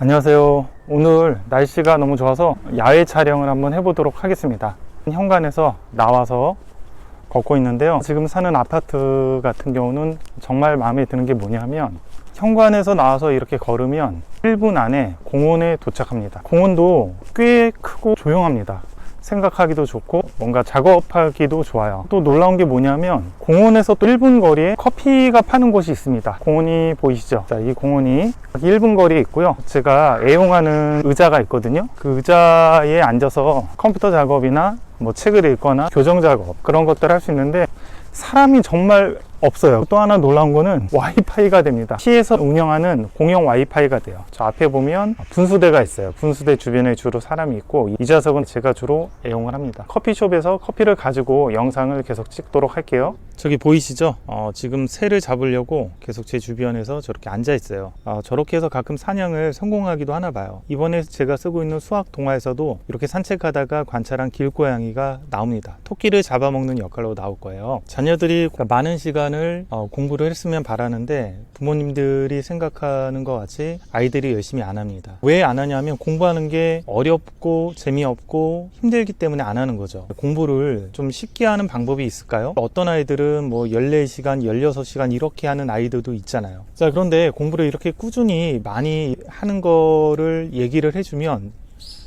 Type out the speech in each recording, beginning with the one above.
안녕하세요. 오늘 날씨가 너무 좋아서 야외 촬영을 한번 해보도록 하겠습니다. 현관에서 나와서 걷고 있는데요. 지금 사는 아파트 같은 경우는 정말 마음에 드는 게 뭐냐면 현관에서 나와서 이렇게 걸으면 1분 안에 공원에 도착합니다. 공원도 꽤 크고 조용합니다. 생각하기도 좋고 뭔가 작업하기도 좋아요. 또 놀라운 게 뭐냐면 공원에서 또 1분 거리에 커피가 파는 곳이 있습니다. 공원이 보이시죠? 자, 이 공원이 1분 거리에 있고요. 제가 애용하는 의자가 있거든요. 그 의자에 앉아서 컴퓨터 작업이나 뭐 책을 읽거나 교정 작업 그런 것들을 할 수 있는데 사람이 정말 없어요. 또 하나 놀라운 거는 와이파이가 됩니다. 시에서 운영하는 공용 와이파이가 돼요. 저 앞에 보면 분수대가 있어요. 분수대 주변에 주로 사람이 있고 이 좌석은 제가 주로 애용을 합니다. 커피숍에서 커피를 가지고 영상을 계속 찍도록 할게요. 저기 보이시죠? 지금 새를 잡으려고 계속 제 주변에서 저렇게 앉아 있어요. 저렇게 해서 가끔 사냥을 성공하기도 하나 봐요. 이번에 제가 쓰고 있는 수학 동화에서도 이렇게 산책하다가 관찰한 길고양이가 나옵니다. 토끼를 잡아먹는 역할로 나올 거예요. 자녀들이 많은 시간을 공부를 했으면 바라는데 부모님들이 생각하는 것 같이 아이들이 열심히 안 합니다. 왜 안 하냐면 공부하는 게 어렵고 재미없고 힘들기 때문에 안 하는 거죠. 공부를 좀 쉽게 하는 방법이 있을까요? 어떤 아이들은 뭐 14시간, 16시간 이렇게 하는 아이들도 있잖아요. 자, 그런데 공부를 이렇게 꾸준히 많이 하는 거를 얘기를 해주면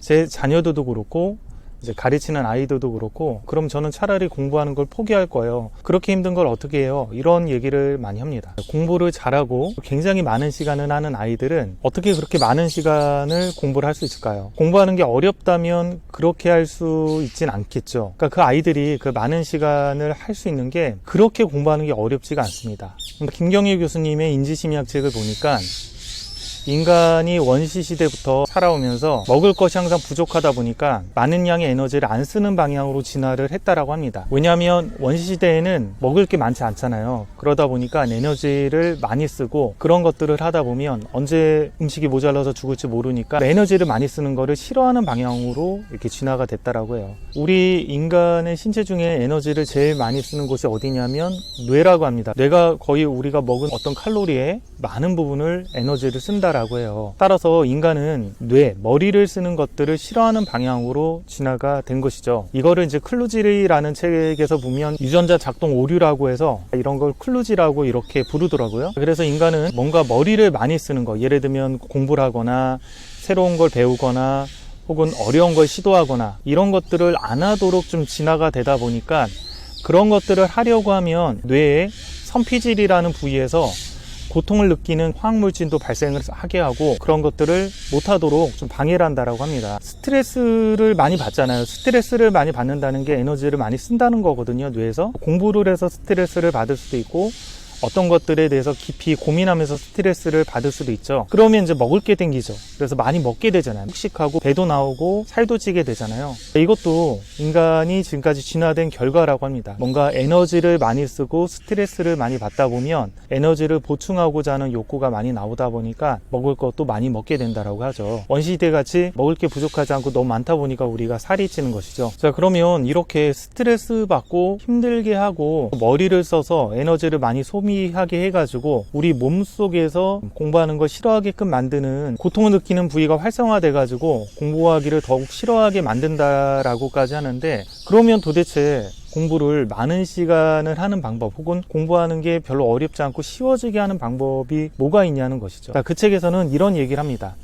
제 자녀들도 그렇고 이제 가르치는 아이들도 그렇고 그럼 저는 차라리 공부하는 걸 포기할 거예요. 그렇게 힘든 걸 어떻게 해요? 이런 얘기를 많이 합니다. 공부를 잘하고 굉장히 많은 시간을 하는 아이들은 어떻게 그렇게 많은 시간을 공부를 할 수 있을까요? 공부하는 게 어렵다면 그렇게 할 수 있진 않겠죠. 그러니까 그 아이들이 그 많은 시간을 할 수 있는 게 그렇게 공부하는 게 어렵지가 않습니다. 김경일 교수님의 인지심리학 책을 보니까 인간이 원시시대부터 살아오면서 먹을 것이 항상 부족하다 보니까 많은 양의 에너지를 안 쓰는 방향으로 진화를 했다라고 합니다. 왜냐하면 원시시대에는 먹을 게 많지 않잖아요. 그러다 보니까 에너지를 많이 쓰고 그런 것들을 하다 보면 언제 음식이 모자라서 죽을지 모르니까 에너지를 많이 쓰는 거를 싫어하는 방향으로 이렇게 진화가 됐다라고 해요. 우리 인간의 신체 중에 에너지를 제일 많이 쓰는 곳이 어디냐면 뇌라고 합니다. 뇌가 거의 우리가 먹은 어떤 칼로리의 많은 부분을 에너지를 쓴다 라고 해요. 따라서 인간은 뇌, 머리를 쓰는 것들을 싫어하는 방향으로 진화가 된 것이죠. 이거를 이제 클루지라는 책에서 보면 유전자 작동 오류라고 해서 이런 걸 클루지라고 이렇게 부르더라고요. 그래서 인간은 뭔가 머리를 많이 쓰는 거, 예를 들면 공부를 하거나 새로운 걸 배우거나 혹은 어려운 걸 시도하거나 이런 것들을 안 하도록 좀 진화가 되다 보니까 그런 것들을 하려고 하면 뇌의 선피질이라는 부위에서 고통을 느끼는 화학물질도 발생을 하게 하고 그런 것들을 못하도록 좀 방해를 한다라고 합니다. 스트레스를 많이 받잖아요. 스트레스를 많이 받는다는 게 에너지를 많이 쓴다는 거거든요. 뇌에서 공부를 해서 스트레스를 받을 수도 있고 어떤 것들에 대해서 깊이 고민하면서 스트레스를 받을 수도 있죠. 그러면 이제 먹을 게 땡기죠. 그래서 많이 먹게 되잖아요. 흑식하고 배도 나오고 살도 찌게 되잖아요. 이것도 인간이 지금까지 진화된 결과라고 합니다. 뭔가 에너지를 많이 쓰고 스트레스를 많이 받다 보면 에너지를 보충하고자 하는 욕구가 많이 나오다 보니까 먹을 것도 많이 먹게 된다라고 하죠. 원시시대 같이 먹을 게 부족하지 않고 너무 많다 보니까 우리가 살이 찌는 것이죠. 자, 그러면 이렇게 스트레스 받고 힘들게 하고 머리를 써서 에너지를 많이 소비하게 해가지고 우리 몸속에서 공부하는 걸 싫어하게끔 만드는 고통을 느끼는 부위가 활성화돼가지고 공부하기를 더욱 싫어하게 만든다라고까지 하는데 그러면 도대체 공부를 많은 시간을 하는 방법 혹은 공부하는 게 별로 어렵지 않고 쉬워지게 하는 방법이 뭐가 있냐는 것이죠. 그 책에서는 이런 얘기를 합니다.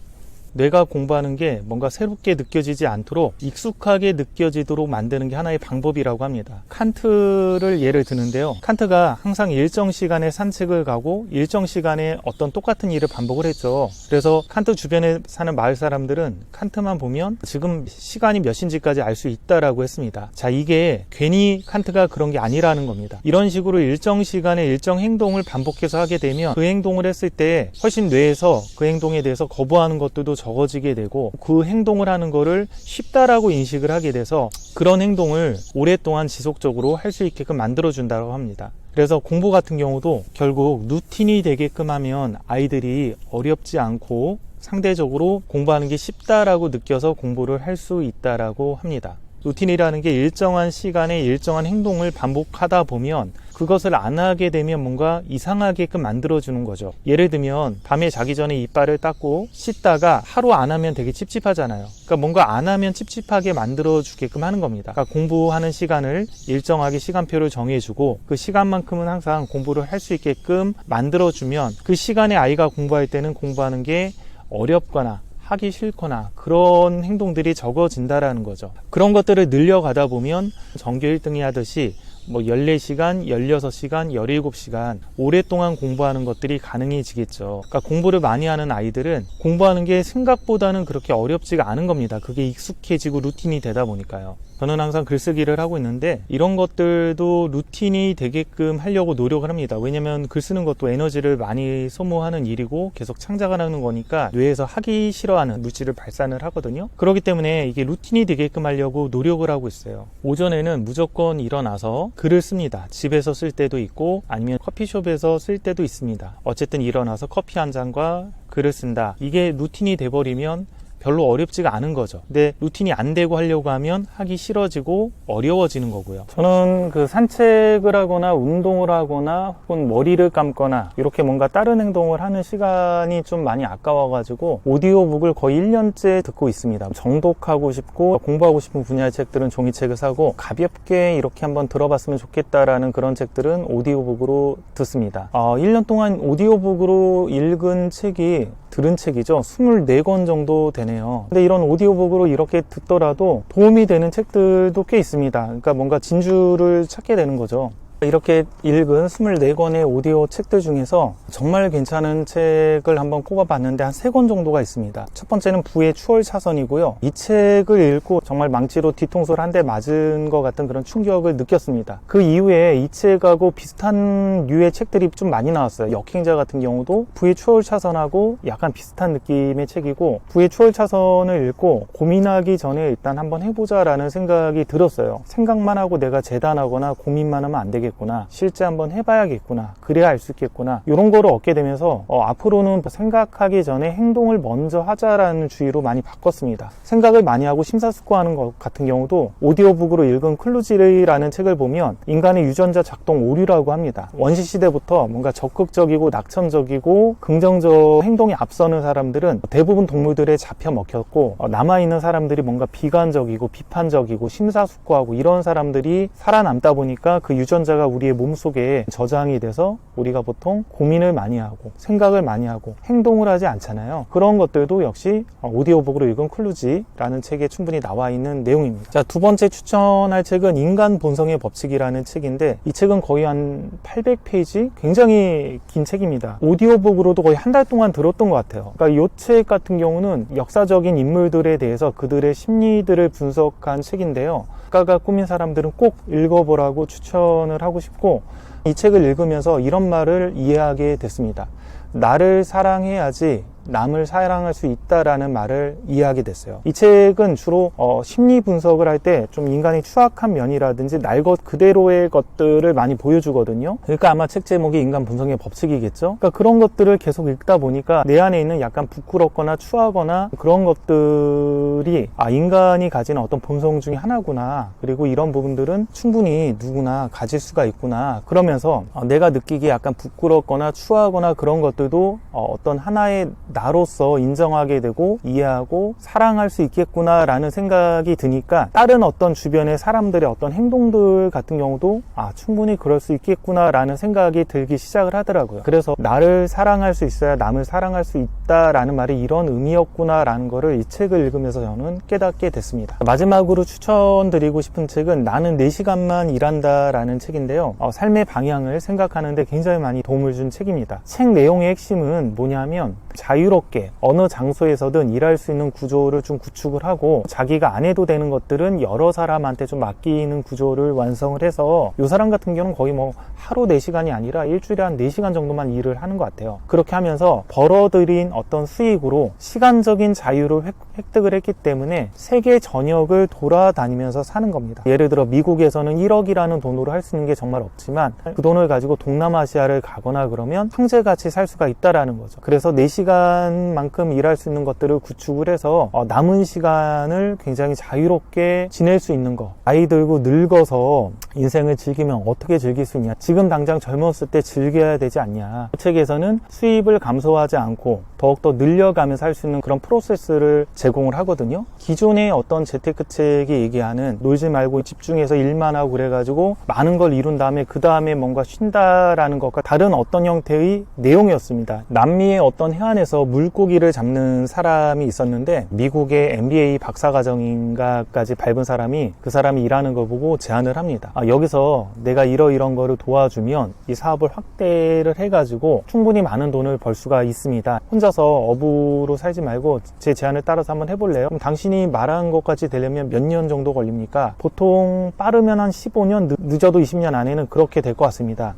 뇌가 공부하는 게 뭔가 새롭게 느껴지지 않도록 익숙하게 느껴지도록 만드는 게 하나의 방법이라고 합니다. 칸트를 예를 드는데요. 칸트가 항상 일정 시간에 산책을 가고 일정 시간에 어떤 똑같은 일을 반복을 했죠. 그래서 칸트 주변에 사는 마을 사람들은 칸트만 보면 지금 시간이 몇 시인지까지 알 수 있다라고 했습니다. 자, 이게 괜히 칸트가 그런 게 아니라는 겁니다. 이런 식으로 일정 시간에 일정 행동을 반복해서 하게 되면 그 행동을 했을 때 훨씬 뇌에서 그 행동에 대해서 거부하는 것들도 적어지게 되고 그 행동을 하는 거를 쉽다라고 인식을 하게 돼서 그런 행동을 오랫동안 지속적으로 할 수 있게끔 만들어준다고 합니다. 그래서 공부 같은 경우도 결국 루틴이 되게끔 하면 아이들이 어렵지 않고 상대적으로 공부하는 게 쉽다라고 느껴서 공부를 할 수 있다라고 합니다. 루틴이라는 게 일정한 시간에 일정한 행동을 반복하다 보면 그것을 안 하게 되면 뭔가 이상하게끔 만들어주는 거죠. 예를 들면 밤에 자기 전에 이빨을 닦고 씻다가 하루 안 하면 되게 찝찝하잖아요. 그러니까 뭔가 안 하면 찝찝하게 만들어주게끔 하는 겁니다. 그러니까 공부하는 시간을 일정하게 시간표를 정해주고 그 시간만큼은 항상 공부를 할 수 있게끔 만들어주면 그 시간에 아이가 공부할 때는 공부하는 게 어렵거나 하기 싫거나 그런 행동들이 적어진다라는 거죠. 그런 것들을 늘려가다 보면 전교 1등이 하듯이 14시간, 16시간, 17시간 오랫동안 공부하는 것들이 가능해지겠죠. 그러니까 공부를 많이 하는 아이들은 공부하는 게 생각보다는 그렇게 어렵지가 않은 겁니다. 그게 익숙해지고 루틴이 되다 보니까요. 저는 항상 글쓰기를 하고 있는데 이런 것들도 루틴이 되게끔 하려고 노력을 합니다. 왜냐면 글 쓰는 것도 에너지를 많이 소모하는 일이고 계속 창작하는 거니까 뇌에서 하기 싫어하는 물질을 발산을 하거든요. 그렇기 때문에 이게 루틴이 되게끔 하려고 노력을 하고 있어요. 오전에는 무조건 일어나서 글을 씁니다. 집에서 쓸 때도 있고 아니면 커피숍에서 쓸 때도 있습니다. 어쨌든 일어나서 커피 한 잔과 글을 쓴다. 이게 루틴이 돼버리면 별로 어렵지가 않은 거죠. 근데 루틴이 안 되고 하려고 하면 하기 싫어지고 어려워지는 거고요. 저는 그 산책을 하거나 운동을 하거나 혹은 머리를 감거나 이렇게 뭔가 다른 행동을 하는 시간이 좀 많이 아까워가지고 오디오북을 거의 1년째 듣고 있습니다. 정독하고 싶고 공부하고 싶은 분야의 책들은 종이책을 사고 가볍게 이렇게 한번 들어봤으면 좋겠다라는 그런 책들은 오디오북으로 듣습니다. 1년 동안 오디오북으로 읽은 책이 들은 책이죠. 24권 정도 되네요. 근데 이런 오디오북으로 이렇게 듣더라도 도움이 되는 책들도 꽤 있습니다. 그러니까 뭔가 진주를 찾게 되는 거죠. 이렇게 읽은 24권의 오디오 책들 중에서 정말 괜찮은 책을 한번 꼽아봤는데 한 3권 정도가 있습니다. 첫 번째는 부의 추월차선이고요. 이 책을 읽고 정말 망치로 뒤통수를 한 대 맞은 것 같은 그런 충격을 느꼈습니다. 그 이후에 이 책하고 비슷한 류의 책들이 좀 많이 나왔어요. 역행자 같은 경우도 부의 추월차선하고 약간 비슷한 느낌의 책이고 부의 추월차선을 읽고 고민하기 전에 일단 한번 해보자라는 생각이 들었어요. 생각만 하고 내가 재단하거나 고민만 하면 안 되겠구나. 실제 한번 해봐야겠구나. 그래야 알 수 있겠구나. 이런 거를 얻게 되면서 앞으로는 생각하기 전에 행동을 먼저 하자라는 주의로 많이 바꿨습니다. 생각을 많이 하고 심사숙고하는 것 같은 경우도 오디오북으로 읽은 클루지라는 책을 보면 인간의 유전자 작동 오류라고 합니다. 원시시대부터 뭔가 적극적이고 낙천적이고 긍정적 행동이 앞서는 사람들은 대부분 동물들에 잡혀 먹혔고 남아있는 사람들이 뭔가 비관적이고 비판적이고 심사숙고하고 이런 사람들이 살아남다 보니까 그 유전자가 우리의 몸속에 저장이 돼서 우리가 보통 고민을 많이 하고 생각을 많이 하고 행동을 하지 않잖아요. 그런 것들도 역시 오디오북으로 읽은 클루지라는 책에 충분히 나와 있는 내용입니다. 자, 두 번째 추천할 책은 인간 본성의 법칙이라는 책인데 이 책은 거의 한 800페이지? 굉장히 긴 책입니다. 오디오북으로도 거의 한 달 동안 들었던 것 같아요. 그러니까 이 책 같은 경우는 역사적인 인물들에 대해서 그들의 심리들을 분석한 책인데요. 작가가 꾸민 사람들은 꼭 읽어보라고 추천을 하고 싶고 이 책을 읽으면서 이런 말을 이해하게 됐습니다. 나를 사랑해야지 남을 사랑할 수 있다라는 말을 이해하게 됐어요. 이 책은 주로 심리 분석을 할 때 좀 인간의 추악한 면이라든지 날 것 그대로의 것들을 많이 보여주거든요. 그러니까 아마 책 제목이 인간 본성의 법칙이겠죠. 그러니까 그런 것들을 계속 읽다 보니까 내 안에 있는 약간 부끄럽거나 추하거나 그런 것들이 인간이 가지는 어떤 본성 중에 하나구나. 그리고 이런 부분들은 충분히 누구나 가질 수가 있구나. 그러면서 내가 느끼기에 약간 부끄럽거나 추하거나 그런 것들도 어떤 하나의 나로서 인정하게 되고 이해하고 사랑할 수 있겠구나 라는 생각이 드니까 다른 어떤 주변의 사람들의 어떤 행동들 같은 경우도 충분히 그럴 수 있겠구나 라는 생각이 들기 시작을 하더라고요. 그래서 나를 사랑할 수 있어야 남을 사랑할 수 있다 라는 말이 이런 의미였구나 라는 거를 이 책을 읽으면서 저는 깨닫게 됐습니다. 마지막으로 추천드리고 싶은 책은 나는 4시간만 일한다 라는 책인데요. 삶의 방향을 생각하는데 굉장히 많이 도움을 준 책입니다. 책 내용의 핵심은 뭐냐면 자유롭게 어느 장소에서든 일할 수 있는 구조를 좀 구축을 하고 자기가 안 해도 되는 것들은 여러 사람한테 좀 맡기는 구조를 완성을 해서 이 사람 같은 경우는 거의 하루 4시간이 아니라 일주일에 한 4시간 정도만 일을 하는 것 같아요. 그렇게 하면서 벌어들인 어떤 수익으로 시간적인 자유를 획득을 했기 때문에 세계 전역을 돌아다니면서 사는 겁니다. 예를 들어 미국에서는 1억이라는 돈으로 할 수 있는 게 정말 없지만 그 돈을 가지고 동남아시아를 가거나 그러면 황제같이 살 수가 있다라는 거죠. 그래서 4시간 시간만큼 일할 수 있는 것들을 구축을 해서 남은 시간을 굉장히 자유롭게 지낼 수 있는 거. 나이 들고 늙어서 인생을 즐기면 어떻게 즐길 수 있냐. 지금 당장 젊었을 때 즐겨야 되지 않냐. 이 책에서는 수입을 감소하지 않고 더욱더 늘려가면서 할 수 있는 그런 프로세스를 제공을 하거든요. 기존의 어떤 재테크 책이 얘기하는 놀지 말고 집중해서 일만 하고 그래가지고 많은 걸 이룬 다음에 그 다음에 뭔가 쉰다라는 것과 다른 어떤 형태의 내용이었습니다. 남미의 어떤 해안에서 물고기를 잡는 사람이 있었는데 미국의 MBA 박사과정인가까지 밟은 사람이 그 사람이 일하는 걸 보고 제안을 합니다. 여기서 내가 이런 거를 도와주면 이 사업을 확대를 해가지고 충분히 많은 돈을 벌 수가 있습니다. 혼자서 어부로 살지 말고 제 제안을 따라서 한번 해볼래요? 그럼 당신이 말한 것까지 되려면 몇 년 정도 걸립니까? 보통 빠르면 한 15년, 늦어도 20년 안에는 그렇게 될 것 같습니다.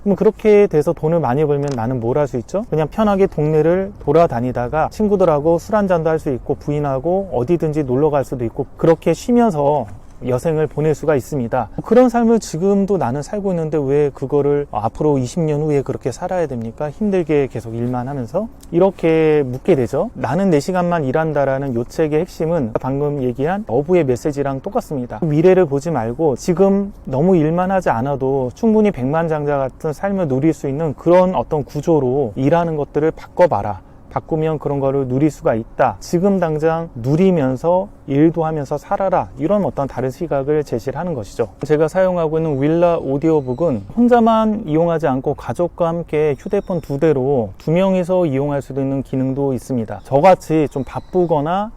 그럼 그렇게 돼서 돈을 많이 벌면 나는 뭘 할 수 있죠? 그냥 편하게 동네를 돌아다니다가 친구들하고 술 한잔도 할 수 있고 부인하고 어디든지 놀러 갈 수도 있고 그렇게 쉬면서 여생을 보낼 수가 있습니다. 그런 삶을 지금도 나는 살고 있는데 왜 그거를 앞으로 20년 후에 그렇게 살아야 됩니까? 힘들게 계속 일만 하면서 이렇게 묻게 되죠. 나는 4시간만 일한다라는 요 책의 핵심은 방금 얘기한 어부의 메시지랑 똑같습니다. 미래를 보지 말고 지금 너무 일만 하지 않아도 충분히 백만장자 같은 삶을 누릴 수 있는 그런 어떤 구조로 일하는 것들을 바꿔봐라. 바꾸면 그런 거를 누릴 수가 있다. 지금 당장 누리면서 일도 하면서 살아라. 이런 어떤 다른 시각을 제시를 하는 것이죠. 제가 사용하고 있는 윌라 오디오북은 혼자만 이용하지 않고 가족과 함께 휴대폰 2대로 2명이서 이용할 수도 있는 기능도 있습니다. 저같이 좀 바쁘거나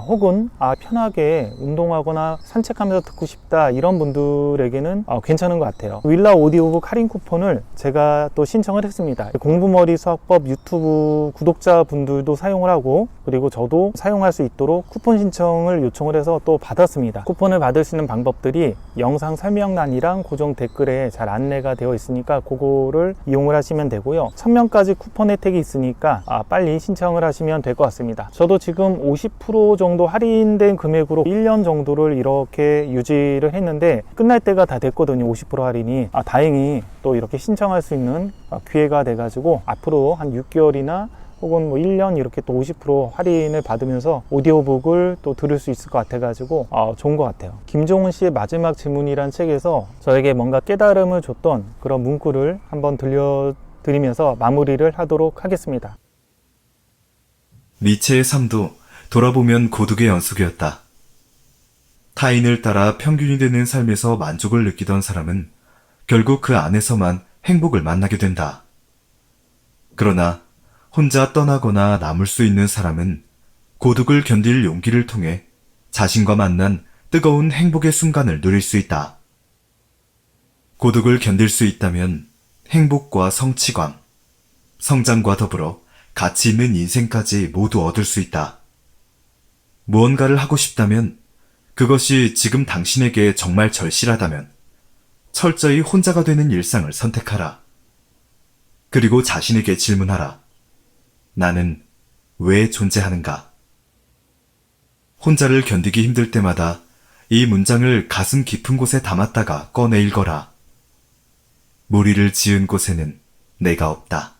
혹은 편하게 운동하거나 산책하면서 듣고 싶다 이런 분들에게는 괜찮은 것 같아요. 윌라 오디오북 할인 쿠폰을 제가 또 신청을 했습니다. 공부머리 수학법 유튜브 구독자분들도 사용을 하고 그리고 저도 사용할 수 있도록 쿠폰 신청을 요청을 해서 또 받았습니다. 쿠폰을 받을 수 있는 방법들이 영상 설명란이랑 고정 댓글에 잘 안내가 되어 있으니까 그거를 이용을 하시면 되고요. 1000명까지 쿠폰 혜택이 있으니까 빨리 신청을 하시면 될 것 같습니다. 저도 지금 50% 정도 할인된 금액으로 1년 정도를 이렇게 유지를 했는데 끝날 때가 다 됐거든요. 50% 할인이. 다행히 또 이렇게 신청할 수 있는 기회가 돼가지고 앞으로 한 6개월이나 혹은 1년 이렇게 또 50% 할인을 받으면서 오디오북을 또 들을 수 있을 것 같아가지고 좋은 것 같아요. 김종훈 씨의 마지막 질문이란 책에서 저에게 뭔가 깨달음을 줬던 그런 문구를 한번 들려드리면서 마무리를 하도록 하겠습니다. 니체의 삶도 돌아보면 고독의 연속이었다. 타인을 따라 평균이 되는 삶에서 만족을 느끼던 사람은 결국 그 안에서만 행복을 만나게 된다. 그러나 혼자 떠나거나 남을 수 있는 사람은 고독을 견딜 용기를 통해 자신과 만난 뜨거운 행복의 순간을 누릴 수 있다. 고독을 견딜 수 있다면 행복과 성취감, 성장과 더불어 가치 있는 인생까지 모두 얻을 수 있다. 무언가를 하고 싶다면 그것이 지금 당신에게 정말 절실하다면 철저히 혼자가 되는 일상을 선택하라. 그리고 자신에게 질문하라. 나는 왜 존재하는가? 혼자를 견디기 힘들 때마다 이 문장을 가슴 깊은 곳에 담았다가 꺼내 읽어라. 무리를 지은 곳에는 내가 없다.